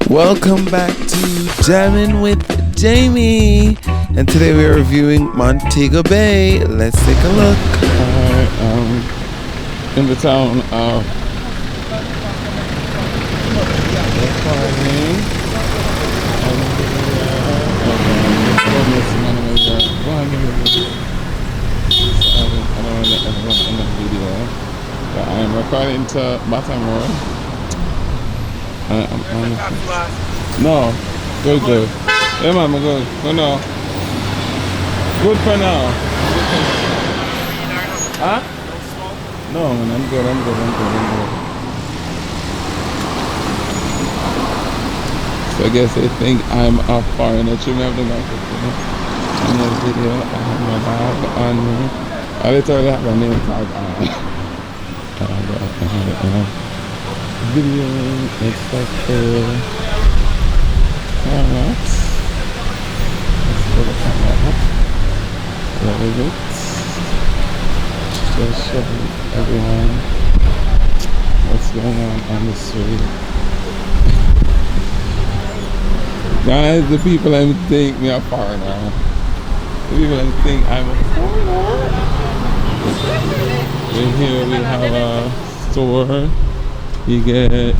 Welcome back to Jammin' with Jamie, and today we are reviewing Montego Bay. Let's take a look. In the town of I'm recording to Bottom Road. No, good. Yeah, man, I'm good. For now. Good for now. Huh? No, man, I'm good. So I guess they think I'm a foreigner. Should we have the microphone? In this video, I have my bag on me. I literally have my name tag on. Video, it's like alright. Let's put the camera up. There we go. Just showing everyone what's going on the street. Guys, the people think me a foreigner. The people think I'm a foreigner. And here we have a store. You get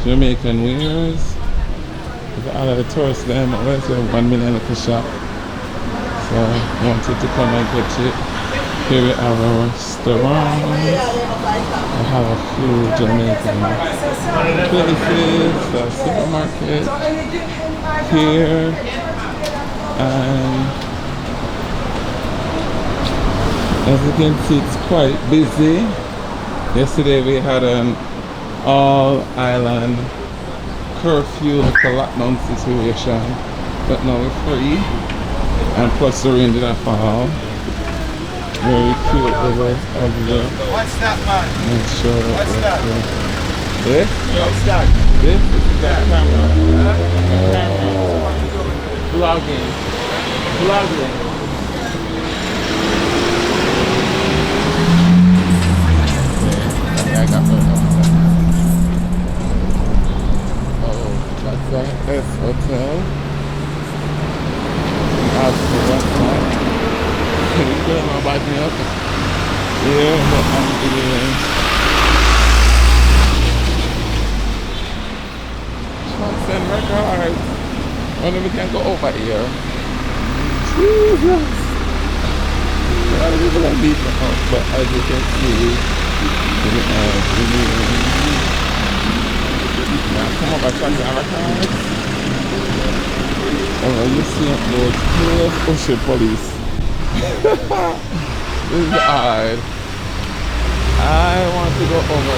Jamaican wares. All of the tourists them always have 1 million little shop. So I wanted to come and get it. Here we have a restaurant. I have a few Jamaican places, a supermarket here, and as you can see, it's quite busy. Yesterday we had an all-island curfew, like a lockdown situation, but now we're free, and plus the rain didn't fall. Very cute over there. What's that, man? Make sure What's that? This? What's that? This is that camera. Vlogging. I got that's the S Hotel. That's the restaurant. Can you feel my body up? Yeah, but I'm doing Johnson Records. Wonder if we can go over here. Jesus! A lot of people are beating up, but as you can see, now come over to the Records. Oh, you see it, those Ocean Police. This is odd. I want to go over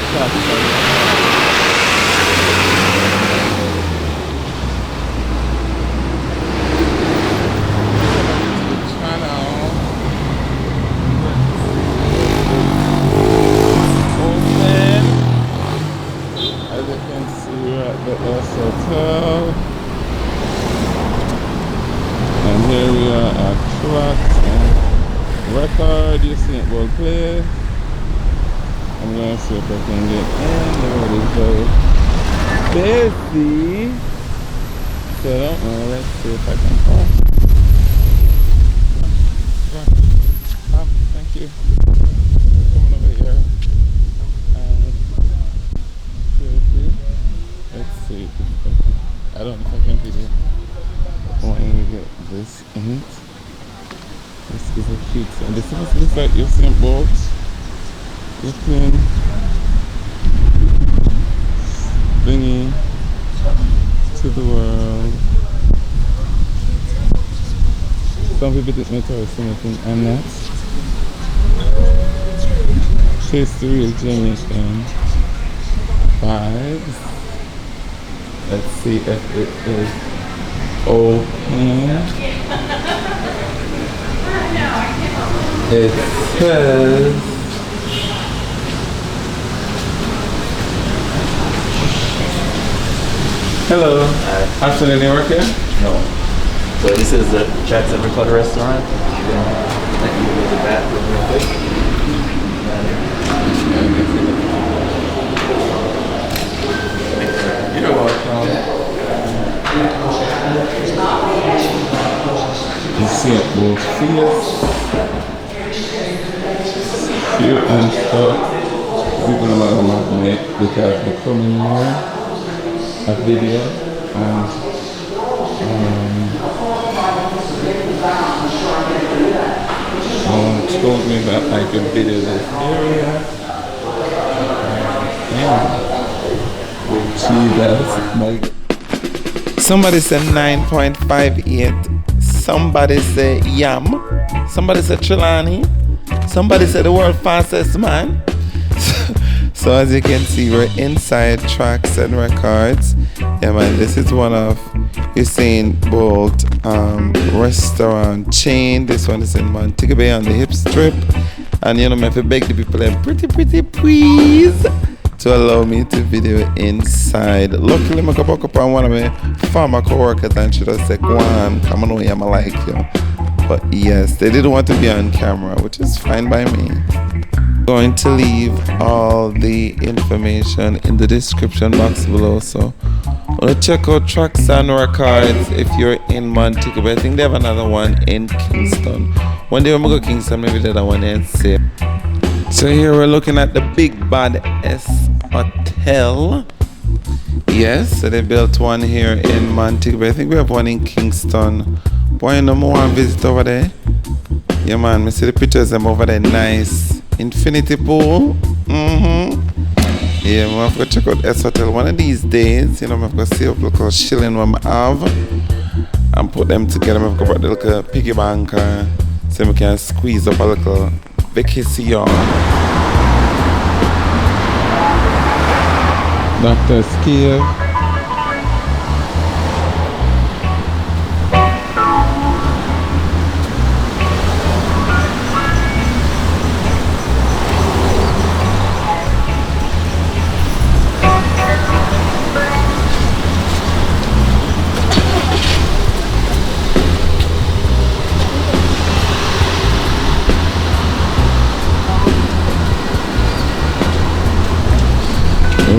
the S Hotel, and here we are at Tracks and Record. You see it will play. I'm gonna see if I can get in. There it is, busy. So I don't know. Let's see if I can come. Thank you. Coming over here. Let's see. I don't know if I can video. When we get this in it. This is a cute thing. This is like your same boat. You can thingy to the world. Some people think me tourist anything. I'm not. Taste the real Jamaican vibes. Let's see if it is open. It says hello. Afternoon, you work here? No. So this is the Jackson Record restaurant. Let me go to the bathroom real quick. We'll see us cute and stuff. People are not gonna make because they're coming here a video and told me that I can video this area. Somebody said 9.58. Somebody said Yam. Somebody said Trelawney. Somebody said the world fastest man. So as you can see, we're inside Tracks and Records. Yeah man, this is one of Usain Bolt restaurant chain. This one is in Montego Bay on the hip strip. And you know, I have to beg the people and pretty please to allow me to video inside. Luckily, I come up on one of my former co-workers and she just said, go on, come on, I'm like you. But yes, they didn't want to be on camera, which is fine by me. Going to leave all the information in the description box below, so check out Tracks and Records if you're in Montego Bay. I think they have another one in Kingston. One day when we go to Kingston, maybe the other one is safe. So here we're looking at the Big Bad S Hotel. Yes, so they built one here in Montego Bay. I think we have one in Kingston. Boy, you know, I want to visit over there. Yeah man, I see the pictures of them over there. Nice infinity pool. Yeah, I'm going to check out S Hotel one of these days. You know, I'm going to see a little shilling one I have and put them together. I'm going to put the little piggy bank so we can squeeze up a little vacation. Dr. Skill.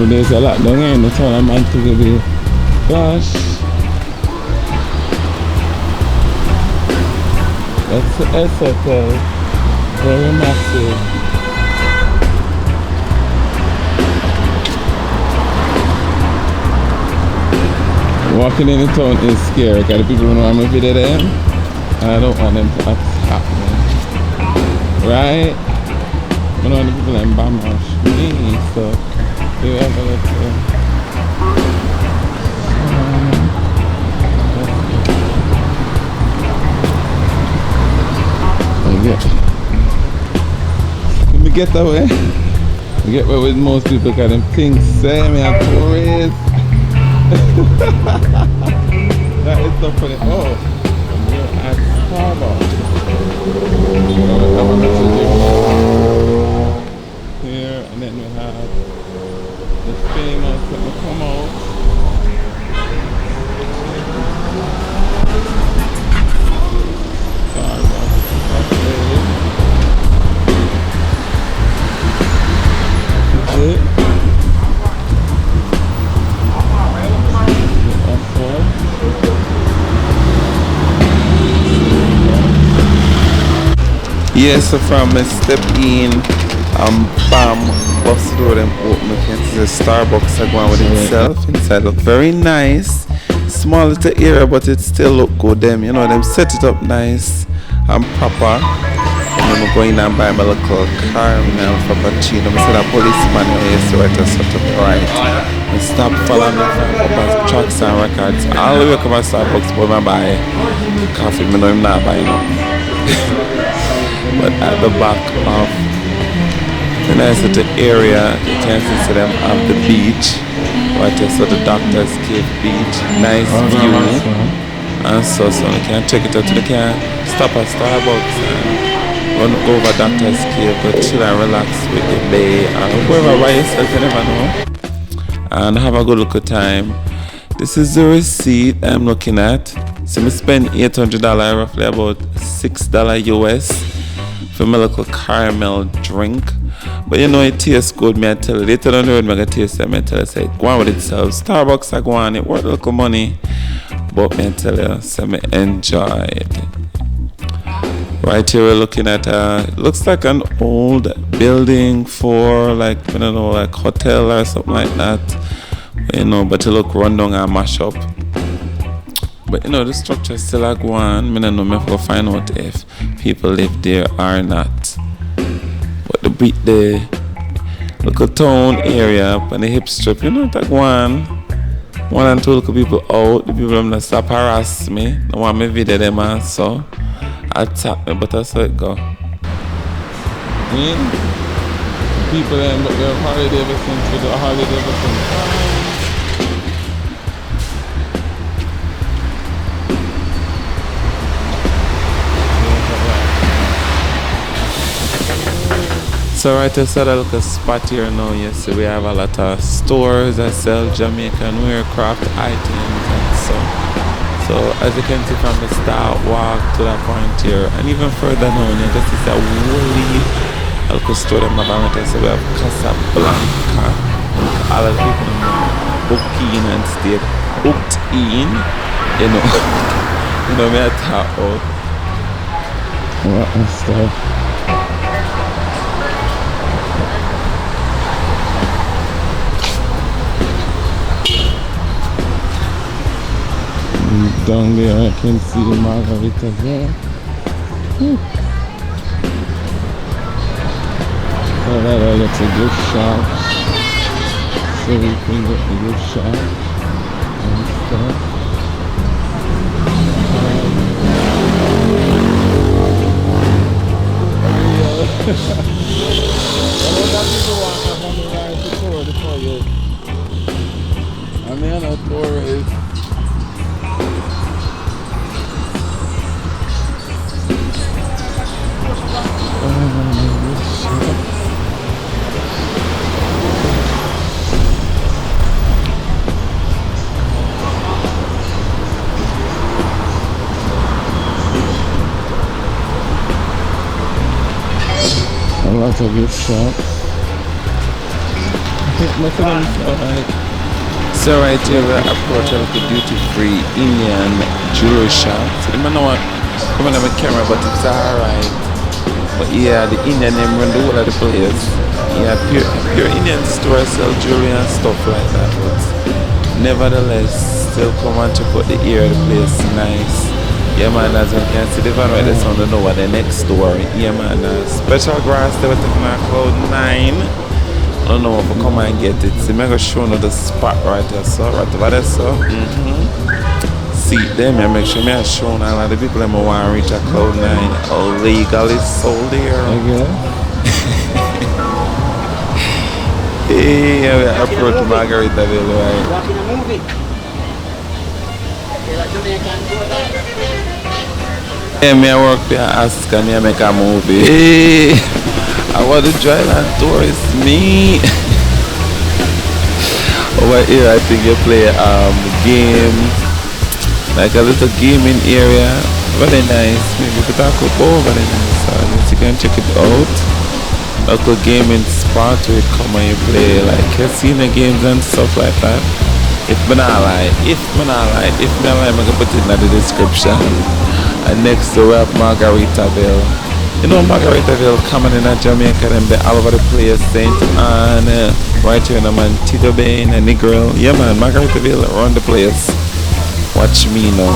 There's a lot down here in the town of Montego Bay. Gosh. That's the S Hotel. Very massive. Walking in the town is scary because the people who know I'm a video there. And I don't want them to attack me. Right? I don't want the people in Bamash me, so you have a little let me get away. Get away with most people because them things say me a tourist. That is so funny. Oh, we're at Starbucks. Here, and then we have the famous that will come out. Yes, so from a step in, bam, bus through them open. You can see the Starbucks going with itself. Inside look very nice. Small little area, but it still look good. Them, you know, them set it up nice and proper. And then I'm going and buy my little caramel frappuccino. I see that policeman here, so I just set up right. And stop following me from Tracks and Records. All the way come to Starbucks, but I buy coffee. I know I'm not buying it. But at the back of the nice little area, you can see them of the beach. Right there, so the Doctor's Cave Beach. Nice view. And so you can check it out. You can stop at Starbucks and run over Doctor's Cave, but chill and relax with the bay and wherever by yourself, you never know. And have a good look at time. This is the receipt I'm looking at. So I spend $800, roughly about $6 US. For my little caramel drink. But you know it tastes good, me I tell you. Later on the road, I can taste it, I tell you, say, go on with itself. Starbucks, I go on, it worth a little money. But me I tell you, so I enjoy it. Right here we're looking at it looks like an old building for like, I don't know, like hotel or something like that. You know, but it look run down and mash up. But you know, the structure is still like one. I don't know, I have to find out if people live there or not. But the local town area up on the hip strip, you know, like one and two local people out. The people them that stop harass me. Don't want me video them and so attack me, but that's how it go. People then look at Harley Davidson to the Harley Davidson. So right outside a little spot here now, yes, so we have a lot of stores that sell Jamaican craft items and so. So as you can see from the start walk to that point here, and even further down, you just see a woolly little store that my family. So we have Casablanca, and all of the people booked in and stayed booked in, you know. You know me I talk about what and stuff. Down there I can see Margaritaville. So that looks a gift shop. So we can get the gift shop and stuff. I mean, a tourist. A lot of gift shops. So right here we approach a little duty-free Indian jewelry shop. So you might know what coming on my camera, but it's alright. But yeah, the Indian name run the whole of the place. Yeah, pure Indian store sell jewelry and stuff like that. But nevertheless, still come and check out the area of the place. Nice. Yeah man, as you can see the van right there, so I don't know what the next door. Yeah man, special grass they were taking on Cloud 9. I don't know if I come and get it. See, I'm going to show you the spot right there, so right over there, so. See them, I make sure I show you all of the people that want to reach a Cloud 9 legally sold here. Okay. Hey, we approach Margaritaville, right? Watching a movie. Yeah, me I work for Alaska, me I make a movie. Hey, I want to join and tourist me. Over here I think you play game, like a little gaming area. Very nice. Maybe we could talk about very nice. You can check it out. Local gaming spot where you come and you play like casino games and stuff like that. If me not lie, I'm gonna put it in the description. And next to we have Margaritaville. You know Margaritaville coming in Jamaica and be all over the place, St. Anne, right here in Montego Bay and Negril. Yeah man, Margaritaville around the place. Watch me now.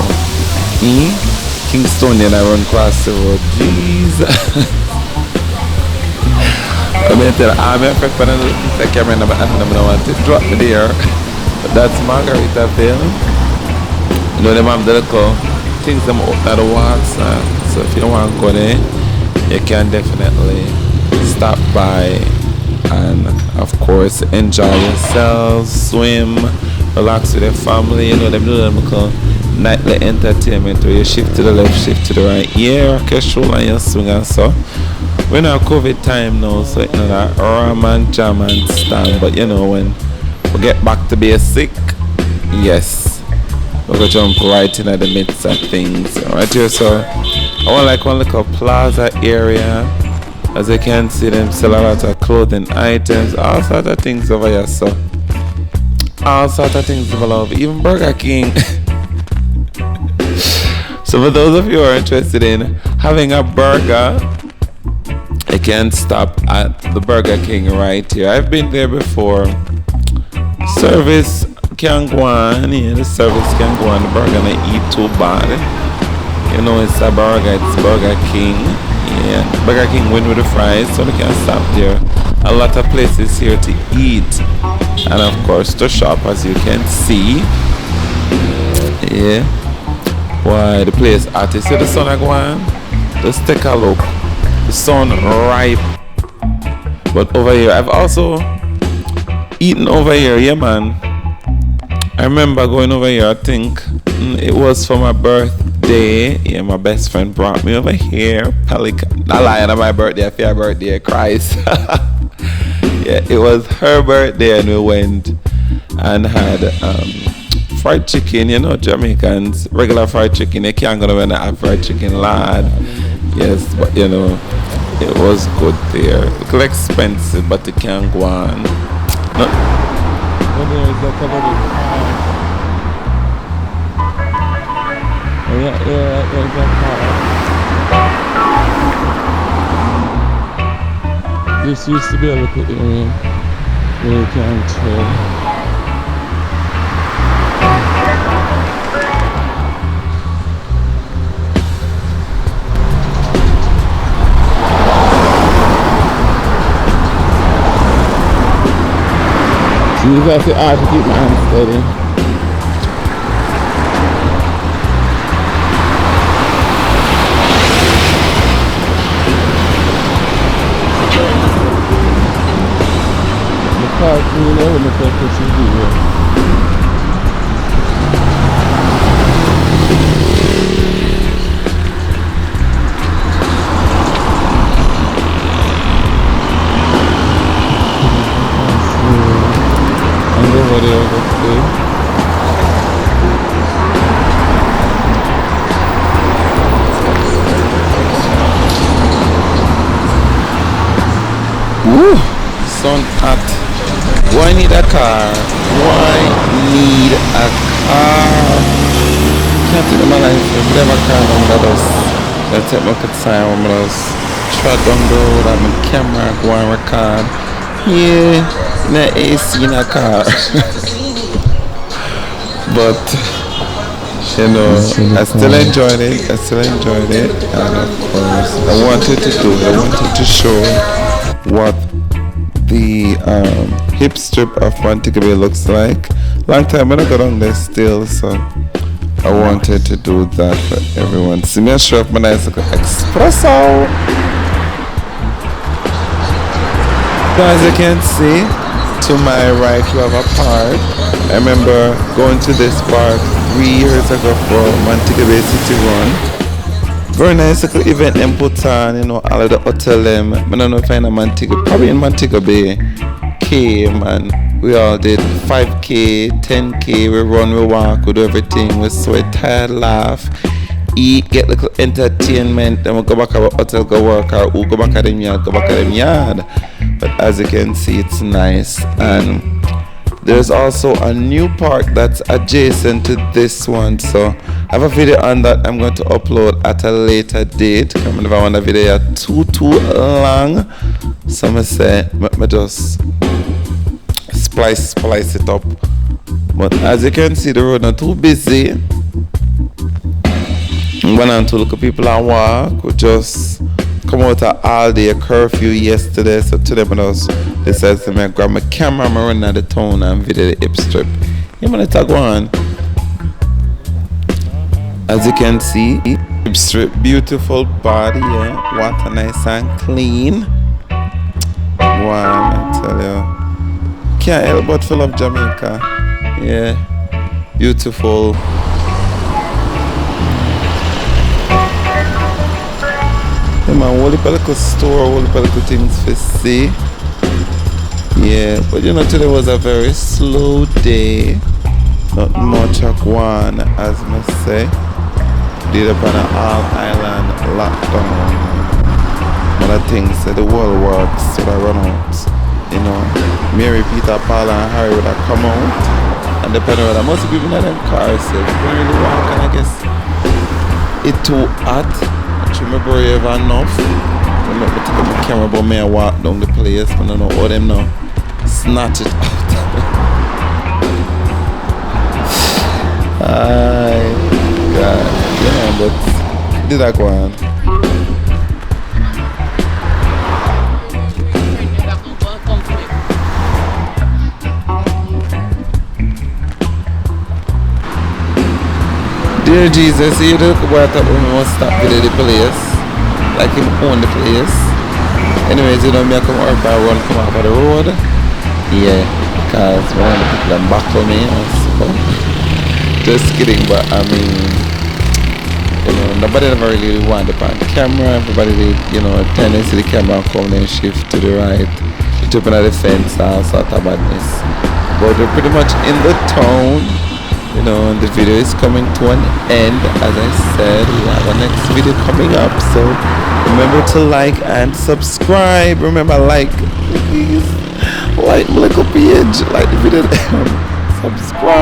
Kingstonian I run across the road. Jeez. I'm gonna tell I'm a friend for the Decameran and I don't want to drop me there. But that's Margaritaville. You know them have the little things them out at the walks, so if you don't want to go there, you can definitely stop by and of course enjoy yourselves, swim, relax with your family. You know them do them little nightly entertainment where you shift to the left, shift to the right, yeah, orchestral and you swing and so. We're now COVID time now, so you know that ram and jam and stand, but you know when we get back to basic, yes, we're gonna jump right into the midst of things. Right here, so I want like one little plaza area. As you can see, them sell a lot of clothing items, all sorts of things over here, so all sorts of things of love, even Burger King. So for those of you who are interested in having a burger, I can stop at the Burger King right here. I've been there before. Service can go on, yeah, the service can go on. The burger not eat too bad. You know, it's a burger, it's Burger King. Yeah, Burger King win with the fries, so we can stop there. A lot of places here to eat, and of course to shop, as you can see. Yeah, why the place hot? You see the sun are going? Just take a look. The sun ripe. But over here, I've also eaten over here, yeah man. I remember going over here, I think it was for my birthday. Yeah, my best friend brought me over here. Pelican. Not lying on my birthday, I feel birthday, Christ. Yeah, it was her birthday and we went and had fried chicken, you know, Jamaicans, regular fried chicken. They can't go to when they have fried chicken, lad. Yes, but you know, it was good there. A little expensive, but it can go on. No. Well, there is like a little car. Yeah, there's a car. This used to be a little area where you can chill. You have to hard to keep my hands steady. The car clean over the purpose of the over there, let's see. Woo! Sun hot. Why need a car? Why need a car? Can't take my life if I have a car on the bus. I'll take my good time on the bus. Trot down the road, have my camera, go and record. Yeah, no AC in a car. But you know, I still enjoyed it. And of course, I wanted to show what the hip strip of Montego Bay looks like. Long time when I got on there still, so I wanted to do that for everyone. See me a show up my nice little espresso. So as you can see, to my right you have a park. I remember going to this park 3 years ago for Montego Bay City Run. Very nice little event in put on, you know, all of the hotel them. I don't know if I'm in Montego, probably in Montego Bay. Man, we all did 5K, 10K, we run, we walk, we do everything, we sweat, tired, laugh, eat, get little entertainment, then we go back to our hotel, go work, or we go back at them yard, But as you can see, it's nice. And there's also a new park that's adjacent to this one, so I have a video on that I'm going to upload at a later date. I never want a video too long, so I say I just splice it up. But as you can see, the road not too busy. I'm going on to look at people and walk. We just come out of all day curfew yesterday, so today I decided to grab my camera and run out of town and video the hip strip. You want to talk on? As you can see, hip strip, beautiful body, yeah, water nice and clean. Wow, I tell you, can't help but fill up Jamaica. Yeah, beautiful. Yeah, man, whole heap of little store, whole heap of little things for see. Yeah, but you know, today was a very slow day. Not much of one, as I say. Did up on an all-island lockdown. One of the things that the world works, so I run out. You know, Mary, Peter, Paul, and Harry would have come out. And depending on most people in them cars, so if you really walk, and I guess it's too hot. Should me brave enough. I make me take up my camera, but me I walk down the place. I don't know how them now snatch it out. Ay, God. Yeah, but did I go on? Dear Jesus, you look about that when we must stop with the place. Like him own the place. Anyways, you know me I come out by run come out of the road. Yeah, because one of the people them buckle me so. Just kidding, but I mean, you know, nobody ever really want the camera. Everybody did, you know, tendency the camera come and shift to the right, jumping at the fence, all sort of badness. But we're pretty much in the town. You know, the video is coming to an end. As I said, we have a next video coming up, so remember to like and subscribe. Remember, like, please, like my little page, like the video, subscribe.